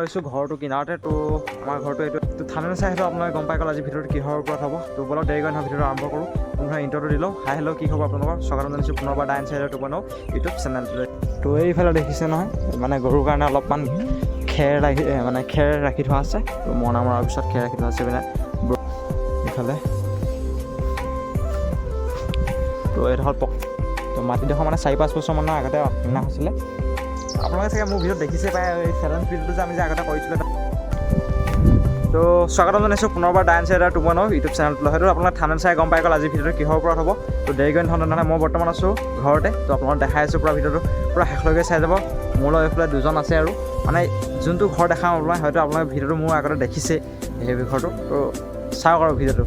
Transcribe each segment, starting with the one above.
ৰৈছোঁ ঘৰটো কিনাৰতে। তো আমাৰ ঘৰটো এইটো থানেল চাই সেইটো আপোনালোকে গম পাই গ'ল আজি ভিডিঅ'টো কিহৰ ওপৰত হ'ব। তো বলক দেৰি কৰি নহয় ভিডিঅ'টো আৰম্ভ কৰোঁ। পুনৰ ইণ্ট্ৰটো দিলোঁ। হাই হেল্ল' কি খবৰ আপোনালোকৰ? স্বাগতম জনাইছোঁ পুনৰবাৰ ডাইন চাইডৰ টুপনো ইউটিউব চেনেলটোলৈ। তো এইফালে দেখিছে নহয় মানে গৰুৰ কাৰণে অলপমান খেৰ ৰাখি থোৱা আছে। তো মৰণা মৰাৰ পিছত খেৰ ৰাখি থোৱা আছে মানে এইফালে। তো এইডোখৰ তো মাটিডোখৰ মানে 4-5 বছৰমানৰ আগতে কিনা হৈছিলে। আপোনালোকে চাগে মোৰ ভিডিঅ'ত দেখিছে পাই এই চেলেঞ্জ ভিডিঅ'টো যে আমি যে আগতে কৰিছিলোঁ। তো স্বাগতম জনাইছোঁ পুনৰবাৰ ডাইন চাইডৰ টুপনো ইউটিউব চেনেলটোলৈ। হয়তো আপোনালোকে থানেল চাই গম পাই গ'ল আজি ভিডিঅ'টো কিহৰ ওপৰত হ'ব। তো দেৰি কৰি নহয় মই বৰ্তমান আছোঁ ঘৰতে। তো আপোনালোকক দেখাই আছোঁ পূৰা ভিডিঅ'টো পূৰা শেষলৈকে চাই যাব। মোৰ লগত এইফালে দুজন আছে আৰু মানে যোনটো ঘৰ দেখাওঁ আপোনাক হয়তো আপোনালোকে ভিডিঅ'টো মোৰ আগতে দেখিছে সেই ঘৰটো। তো চাওক আৰু ভিডিঅ'টো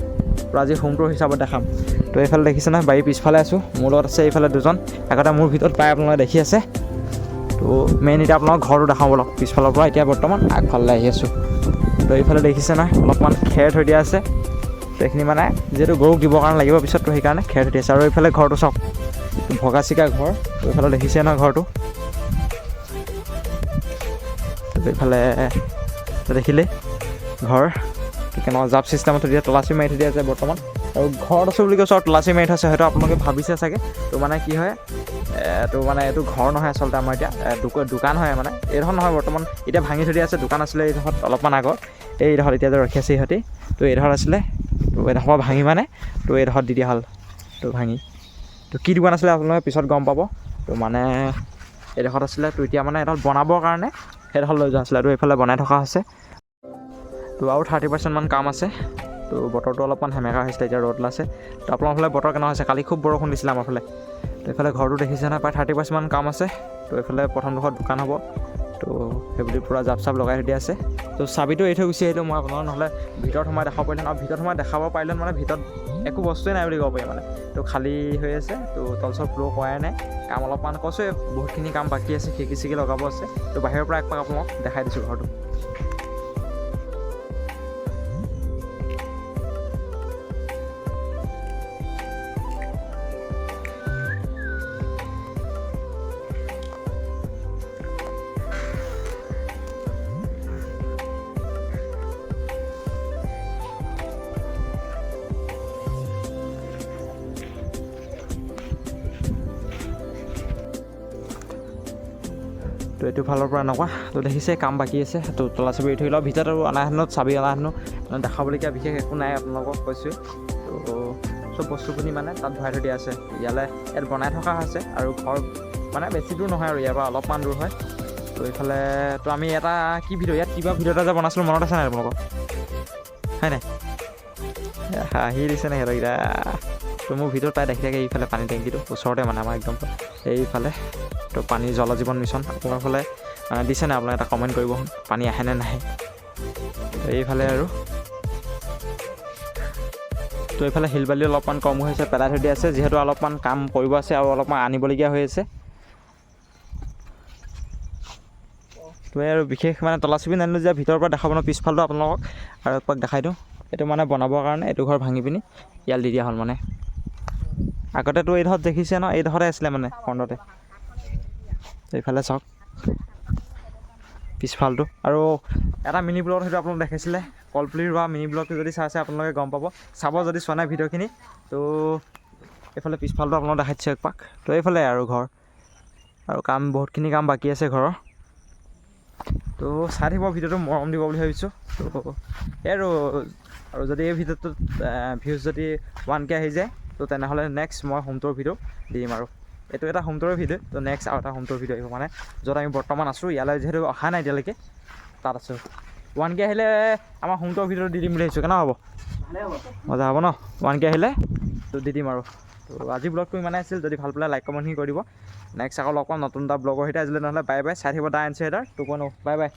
পূৰা আজি হোম টুৰ হিচাপত দেখাম। তো এইফালে দেখিছে নহয় বাৰীৰ পিছফালে আছোঁ। মোৰ লগত আছে এইফালে দুজন আগতে মোৰ ভিডিঅ'ত প্ৰায় আপোনালোকে দেখি আছে। তো মেইন এতিয়া আপোনালোক ঘৰটো দেখাওঁ বলক পিছফালৰ পৰা। এতিয়া বৰ্তমান আগফালে আহি আছোঁ। তো এইফালে দেখিছে নহয় অলপমান খেৰ থৈ দিয়া আছে। তো এইখিনি মানে যিহেতু গৰুক দিবৰ কাৰণে লাগিব পিছত, তো সেইকাৰণে খেৰ থৈ দিয়া আছে। আৰু এইফালে ঘৰটো চাওক ভগা চিকা ঘৰ। তো এইফালে দেখিছে নহয় ঘৰটো। তো এইফালে দেখিলেই ঘৰ কেনেকুৱা জাপ ছিষ্টেমত থৈ দিয়া, তলাচি মাৰি থৈ দিয়া আছে বৰ্তমান। আৰু ঘৰত আছোঁ বুলি কৈছোঁ আৰু তলাচি মাৰি থৈছে হয়তো আপোনালোকে ভাবিছে চাগে। তো মানে কি হয় তো মানে এইটো ঘৰ নহয় আচলতে আমাৰ এতিয়া দোকান হয় মানে। এইডোখৰ নহয় বৰ্তমান এতিয়া ভাঙি থৈ দিয়া আছে। দোকান আছিলে এইডোখৰত অলপমান আগত। এইডোখৰত এতিয়া যে ৰখি আছে ইহঁতি। তো এইডোখৰত আছিলে। তো এইডোখৰ ভাঙি মানে তো এইডোখৰত দি দিয়া হ'ল। তো ভাঙি তো কি দোকান আছিলে আপোনালোকে পিছত গম পাব। তো মানে এইডোখৰত আছিলে। তো এতিয়া মানে এইডোখৰত বনাবৰ কাৰণে সেইডোখৰত লৈ যোৱা আছিলে। তো এইফালে বনাই থকা হৈছে। তো আৰু 30% কাম আছে। তো বতৰটো অলপমান সেমেকা হৈছিলে এতিয়া ৰ'দ ওলাইছে। তো আপোনালোকৰ ফালে বতৰ কেনেকুৱা হৈছে? কালি খুব বৰষুণ দিছিলে আমাৰ ফালে। তো এইফালে ঘৰটো দেখিছে নহয় প্ৰায় 30% কাম আছে। তো এইফালে প্ৰথমডোখৰত দোকান হ'ব। তো সেইবুলি পূৰা জাপ চাপ লগাই থৈ দিয়া আছে। তো চাবিটো এৰি থৈ গুচি আহিলোঁ মই আপোনালোকক, নহ'লে ভিতৰত সোমাই দেখাব পাৰিলেন। আৰু ভিতৰত সোমাই দেখাব পাৰিলেন মানে ভিতৰত একো বস্তুৱে নাই বুলি ক'ব পাৰি মানে। তো খালী হৈ আছে। তো তলচৰ ফ্ল'ৰ কৰাই নাই। কাম অলপমান কৈছোঁ বহুতখিনি কাম বাকী আছে। খিৰিকি চিৰিকি লগাব আছে। তো বাহিৰৰ পৰা একপাক আপোনালোকক দেখাই দিছোঁ ঘৰটো। তো এইটো ফালৰ পৰা এনেকুৱা। তো দেখিছে কাম বাকী আছে। তো তলা চাবি এৰি থৈ লওঁ ভিতৰত। আৰু অনা হেনো চাবি অনা হেনো মানে দেখাবলগীয়া বিশেষ একো নাই আপোনালোকক কৈছোঁ। তো চব বস্তুখিনি মানে তাত ভৰাই থৈ দিয়া আছে। ইয়াত বনাই থকা হৈছে। আৰু ঘৰ মানে বেছি দূৰ নহয় আৰু ইয়াৰ পৰা অলপমান দূৰ হয়। তো এইফালে তো আমি এটা কি ভিডিঅ' ইয়াত কিবা ভিডিঅ' এটা যে বনাইছিলোঁ মনত আছে নাই আপোনালোকৰ? হয় নাই? হাঁহি দিছে নাই সিহঁতকেইটা? তো মোৰ ভিডিঅ'ত প্ৰায় দেখি থাকে এইফালে পানী টেংকিটো ওচৰতে মানে আমাৰ একদম এইফালে। তো পানী জল জীৱন মিছন আপোনাৰ ফালে দিছে নাই? আপোনালোকে এটা কমেণ্ট কৰিব পানী আহেনে নাহে। তো এইফালে আৰু তো এইফালে শিল বালি অলপমান কম হৈছে পেলাই থৈ দিয়া আছে। যিহেতু অলপমান কাম কৰিব আছে আৰু অলপমান আনিবলগীয়া হৈ আছে। তো আৰু বিশেষ মানে তলাচবি নানিলোঁ যে ভিতৰৰ পৰা দেখাব ন পিছফালটো আপোনালোকক আৰু একপাক দেখাই দিওঁ। এইটো মানে বনাবৰ কাৰণে এইটো ঘৰ ভাঙি পিনি ইয়াত দি দিয়া হ'ল মানে। আগতেতো এইডোখৰত দেখিছে ন এইডোখৰতে আছিলে মানে ফ্ৰণ্টতে। এইফালে চাওক পিছফালটো। আৰু এটা মিনি ব্লগত সেইটো আপোনালোকে দেখিছিলে কলপুলি ৰোৱা মিনি ব্লগটো যদি চাইছে আপোনালোকে গম পাব। চাব যদি চোৱা নাই ভিডিঅ'খিনি। তো এইফালে পিছফালটো আপোনালোকক দেখাই দিছোঁ একপাক। তো এইফালে আৰু ঘৰ আৰু কাম বহুতখিনি কাম বাকী আছে ঘৰৰ। তো চাই থাকিব ভিডিঅ'টো মৰম দিব বুলি ভাবিছোঁ। তো এই আৰু যদি এই ভিডিঅ'টোত ভিউজ যদি 1K আহি যায় তো তেনেহ'লে নেক্সট মই হোম টুৰ ভিডিঅ' দিম। আৰু এইটো এটা হোম টুৰৰ ভিডিঅ'। তো নেক্সট আৰু এটা হোম টুৰ ভিডিঅ' আহিব মানে য'ত আমি বৰ্তমান আছোঁ। ইয়ালৈ যিহেতু অহা নাই এতিয়ালৈকে তাত আছোঁ। 1K আহিলে আমাৰ হোম টুৰ ভিডিঅ'টো দি দিম বুলি ভাবিছোঁ। কেনেকুৱা হ'ব? মজা হ'ব ন? 1K আহিলে তো দি দিম আৰু। তো আজি ব্লগটো ইমানেই আছিল। যদি ভাল পালে লাইক কমেণ্টখিনি কৰি দিব। নেক্সট আকৌ লগ পাম নতুন এটা ব্লগৰ সৈতে। আজিলৈ নহ'লে বাই বাই। চাই থাকিব দা এনচিডাৰ 2.0। Bye bye.